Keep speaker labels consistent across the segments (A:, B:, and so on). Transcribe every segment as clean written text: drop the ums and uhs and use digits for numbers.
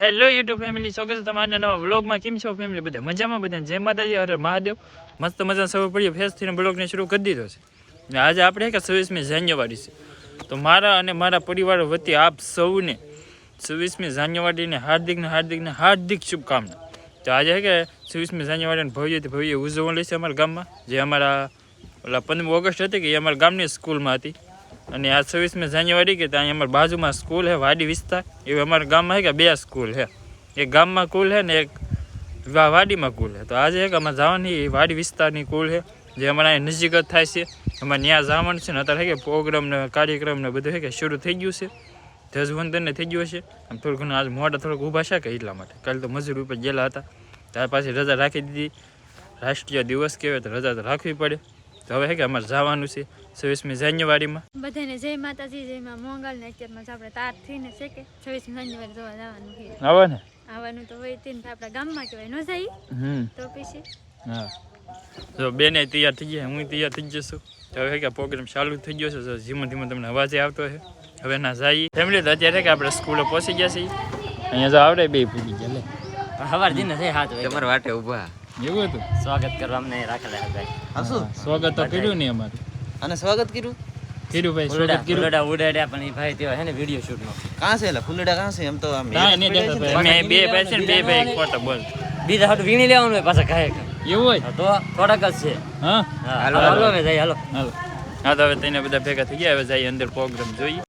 A: Hello YouTube family, સ્વાગત છે તમારા નવા વ્લોગમાં. કેમ છો ફેમિલી? બધા મજામાં? બધા જય માતાજી, હર મહાદેવ. મસ્ત મજા સવાર પડી ફેસથી બ્લોગને શરૂ કરી દીધો છે. અને આજે આપણે કે 26મી જાન્યુઆરી છે, તો મારા અને મારા પરિવાર વતી આપ સૌને 26મી જાન્યુઆરીને હાર્દિક શુભકામના. તો આજે કે 26મી જાન્યુઆરીને ભવ્ય ઉજવણી છે અમારા ગામમાં. જે અમારા ઓલા 15 ઓગસ્ટ હતી કે એ અમારા ગામની સ્કૂલમાં હતી. અને આ 26મી જાન્યુઆરી કે ત્યાં અમારી બાજુમાં સ્કૂલ છે, વાડી વિસ્તાર. એવી અમારા ગામમાં છે કે 2 સ્કૂલ છે. એક ગામમાં કુલ છે ને એક વાડીમાં કુલ છે. તો આજે એક અમારે જવાની વાડી વિસ્તારની કુલ છે, જે અમારા અહીં નજીક જ થાય છે. અમારે ત્યાં જવાનું છે ને અત્યારે કે પ્રોગ્રામ ને કાર્યક્રમ ને બધું છે કે શરૂ થઈ ગયું છે. ધ્વજવંદન થઈ ગયું છે. આમ થોડું ઘણું આજ મોડા થોડુંક ઊભા છે કે એટલા માટે. કાલે તો મજૂર ઉપર ગયેલા હતા, ત્યાર પાછી રજા રાખી દીધી. રાષ્ટ્રીય દિવસ કહેવાય તો રજા તો રાખવી પડે. તો હવે કે અમારે જવાનું છે 26મી જાન્યુઆરીમાં.
B: બધાને જય માતાજી, જય માં મોંગલ ને. અત્યારમાં આપણે તાર થઈને છે કે 26મી જાન્યુઆરી જોવા જવાનું છે.
A: આવે ને
B: આવવાનું તો હોય તીન આપણા ગામમાં કહેવાય ન જાય તો પછી
A: હા. જો બેને તૈયાર થઈ ગયા, હું તૈયાર થઈ જશું. તો હવે કે પ્રોગ્રામ ચાલુ થઈ ગયો છે. ધીમો ધીમો તમને અવાજ આવતો છે. હવે ના જઈએ ફેમિલી. તો અત્યારે કે આપણે સ્કૂલે પહોંચી ગયા છીએ. અહીંયા જો આવડે બે પૂરી ગયા લે
C: સવાર દિન છે 7 વાગે તમારા વાટે ઊભા.
A: એવું હતું
C: સ્વાગત કરવા અમને રાખેલા હતા.
A: હાસુ સ્વાગત તો કર્યું નહીં અમારું.
C: અને સ્વાગત કર્યું
A: ભાઈ, સ્વાગત કર્યું.
C: ફૂલડા ઉડાડ્યા પણ એ ભાઈ તેવા હે ને વિડિયો શૂટ નો.
D: કાં છે એલા ફૂલડા કાં છે? એમ તો આમ
A: કાંઈ નહીં દેખાતું ભાઈ. અમે બે ભાઈ છે ને, બે ભાઈ ખોટા બોલ.
C: બીજા હાટુ વીણી લેવાનું હોય પાછા ખાય
A: એવું હોય
C: તો થોડાક જ છે.
A: હા
C: હાલો હાલો હવે જઈએ હાલો.
A: હા તો હવે તેને બધા ભેગા થઈ ગયા. હવે જઈએ અંદર પ્રોગ્રામ જોઈએ.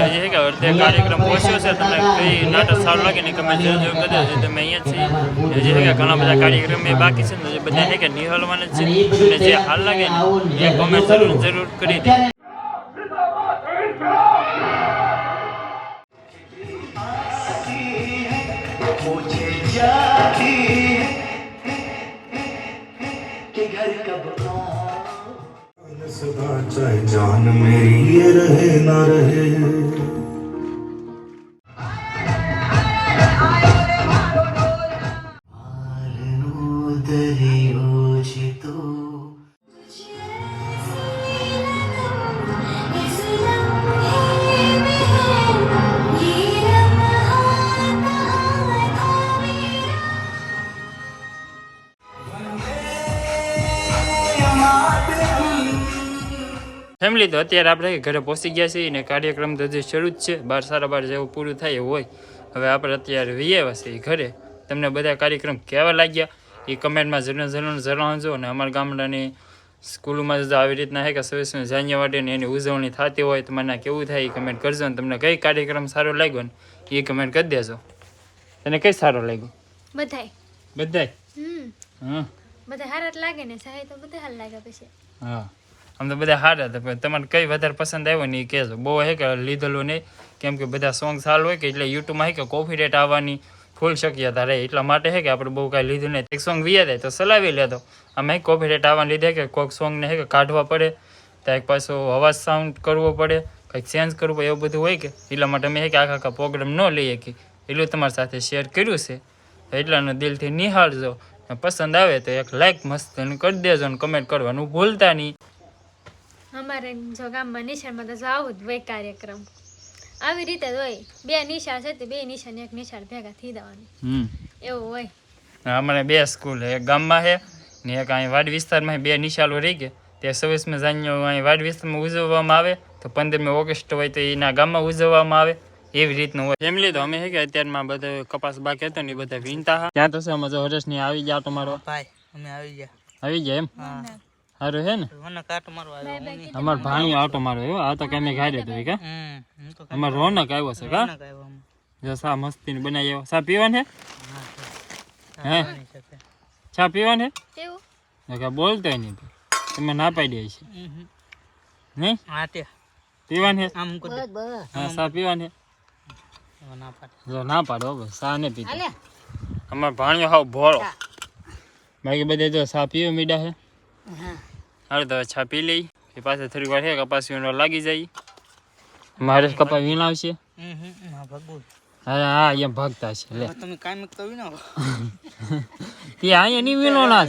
A: હજી કે અડધે કાર્યક્રમ પહોંચ્યો છે. તમને કઈ નાટક સારું લાગે ને કમેન્ટ જરૂર કરી. તમે અહીંયા છીએ હજી કે ઘણા બધા કાર્યક્રમ એ બાકી છે ને, બધા છે કે નિહાળવાના છે. અને જે હાલ લાગે ને એ કમેન્ટ જરૂર કરી દે.
E: सदा चाहे जान मेरी ये रहे ना रहे
A: ફેમિલી તો અત્યારે આપણે ઘરે પહોંચી ગયા છીએ અને કાર્યક્રમ તો હજી શરૂ જ છે. 12:30 જેવું પૂરું થાય એવું હોય. હવે આપણે અત્યારે આવ્યા છીએ ઘરે. તમને બધા કાર્યક્રમ કેવા લાગ્યા એ કમેન્ટમાં જણાવજો. અને અમારા ગામડાની સ્કૂલમાં જો આવી રીતના છે કે 26મી જાન્યુઆરીની એની ઉજવણી થતી હોય તો મને કેવું થાય એ કમેન્ટ કરજો. અને તમને કઈ કાર્યક્રમ સારો લાગ્યો ને એ કમેન્ટ કરી દેજો. તને કઈ સારો લાગ્યો? બધાય હા
B: બધા હારા જ લાગે ને સાહેબ તો બધા હાલ લાગે પછી.
A: હા આમ તો બધા સારા હતા પણ તમારે કઈ વધારે પસંદ આવ્યો ને એ કહેજો. બહુ હે કે લીધેલું નહીં કેમ કે બધા સોંગ સારું હોય કે એટલે યુટ્યુબમાં હે કે કોપીરાઇટ આવવાની ફૂલ શક્યતા રહે. એટલા માટે છે કે આપણે બહુ કાંઈ લીધું નહીં. એક સોંગ વિયા જાય તો ચલાવી લેતો. આમાં કોપીરાઇટ આવવાને લીધે કે કોઈક સોંગને હે કે કાઢવા પડે તો એક પાછો અવાજ સાઉન્ડ કરવો પડે કંઈક ચેન્જ કરવું પડે એવું બધું હોય કે એટલા માટે અમે હે કે આખા પ્રોગ્રામ ન લઈએ કે એટલું તમારી સાથે શેર કર્યું છે. એટલાનો દિલથી નિહાળજો. પસંદ આવે તો એક લાઈક મસ્ત કરી દેજો અને કમેન્ટ કરવાનું ભૂલતા નહીં.
B: અમારે જો ગામમાં નિશાળમાં તો આવું જ હોય કાર્યક્રમ. આવી રીતે જ હોય. 2 નિશાળ છે તે 2 નિશાળ ને 1 નિશાળ ભેગા થઈ જવાનું એવું હોય.
A: અમારે 2 સ્કૂલ એક ગામમાં છે ને એક અહીં વાડ વિસ્તારમાં 2 નિશાળો રહી ગયા. તે 26મી જાન્યુઆરી અહીં વાડ વિસ્તારમાં ઉજવવામાં આવે તો 15મી ઓગસ્ટ હોય તો એના ગામમાં ઉજવવામાં આવે એવી રીતનું હોય. ફેમિલી તો અમે છે કે અત્યારમાં બધો કપાસ બાકી હતો ને એ બધા વીણતા હા. ત્યાં તો છે અમે જો હરેશની આવી ગયા તમારો
D: ભાઈ અમે આવી
A: આવી
D: ગયા.
A: ગયા એમ સારું છે ને.
D: મને કાટ મારવા આવ્યો.
A: અમાર ભાણિયો આટો મારો એવો આ તો કેમે ગાડે તો કા
D: હું તો
A: અમાર રોનક આવ્યો છે કા
D: આવ્યો.
A: જો સા મસ્તી ને બનાવી આવ્યો. સા પીવાન હે હે ચા પીવાન હે
B: એવું
A: કે બોલતો નહીં તમે ના પાડી છે નહીં
D: હા તે
A: પીવાન હે
D: આમ કર દે.
A: હા સા પીવાન હે
D: ના પાડ.
A: જો ના પાડો બસ સા ને પીતો અમાર ભાણિયો હાવ ભોળો બાકી બધા જો સા પીવે મીડા હે હાલ તો ચા પી લઈ એ પાસે થોડી વાર હે કપાસ વીણવા લાગી જાય. મારે કપા વીણાવશે
D: હા ભગવું.
A: હા હા એમ ભાગતા છે લે
D: તમે કામ તો વિનો.
A: તે અહીંયા નહીં વીણો ના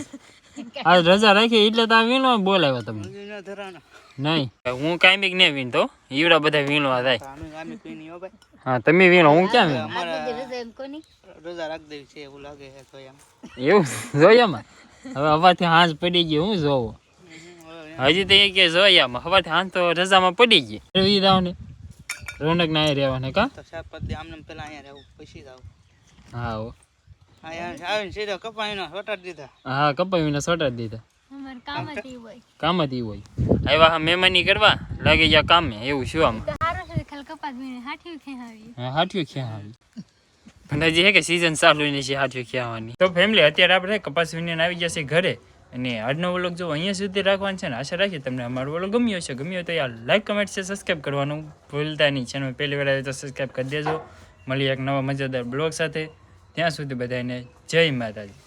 A: આજ રજા રાખી એટલે તો આ વીણો બોલાવ્યો તમે
D: વિનો ધરાના.
A: નહીં હું કાંઈ નહીં વીણતો ઈવડા બધા વીણવા થાય.
D: અમે કોઈ નહીં હો ભાઈ.
A: હા તમે વીણો હું ક્યાં વીણો
D: રોજા રાખ દેવી છે એવું લાગે છે તો એમ.
A: એવું જોયામાં હવે હવાથી હાંસ પડી ગઈ હું જોવું હજી તો એ કે જોયામાં હવાથી હાંસ તો રજામાં પડી ગઈ રવી દાવ ને રોનક ના રહેવાને કા
D: તો 4-5 દી આમને પેલા અહીંયા રહેવું પછી જાવ.
A: હા હો
D: અહીંયા આવીને સીધો કપાઈનો વટાડી દીધા.
A: હા કપાવીને સોટાડી દીધા
B: અમારે કામ જ ઈ હોય.
A: કામ જ ઈ હોય. આવ્યા મહેમાની કરવા લાગી ગયા કામે એવું શું આમ
B: તો હારો છે ખાલી કપાસ વીણે હાઠી ખેહાવી.
A: હા હાથ્યું ખ્યાવાની પણ હજી હે કે સિઝન ચાલુ નહીં છે હાથ્યું ખ્યાવાની. તો ફેમિલી અત્યારે આપણે કપાસ વીણીને આવી જશે ઘરે અને આજનો વ્લોગ જો અહીંયા સુધી રાખવાનું છે ને આશા રાખીએ તમને અમારો વ્લોગ ગમ્યો હશે. ગમ્યો તો યાર લાઈક કમેન્ટ છે સબસ્ક્રાઈબ કરવાનું ભૂલતા નહીં. ચેનલ પહેલી વાર આવે તો સબસ્ક્રાઈબ કરી દેજો. મળીએ એક નવા મજેદાર બ્લોગ સાથે. ત્યાં સુધી બધાને જય માતાજી.